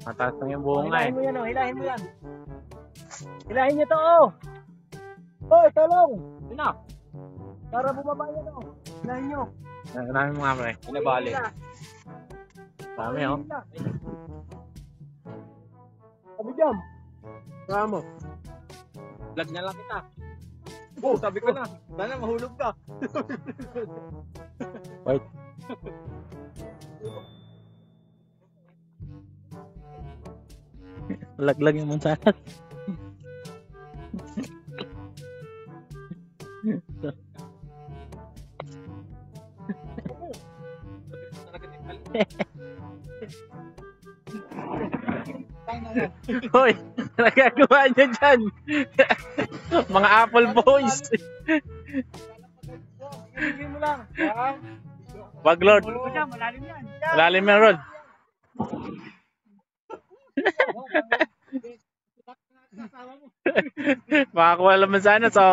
Mataas lang yung bunga eh. Hilahin mo yan, oh. Hilahin mo yan. Hilahin nyo to, oh. Hoy, talong. Yun na. Para bumaba yan, oh. Hilahin nyo. Dami mga pre. Pinabali. Dami oh. Sabi dyan. Kaya mo. Vlog na lang kita. Oh, sabi ko na. Sana mahulog ka. Wait. Laglag yung mansanas. Hoy, nagagawa niyo dyan. Mga Apple Boys. Hindi mo lang. Wag Lord. Malalim yan. Malalim yan Rod. Makakuha naman sana so.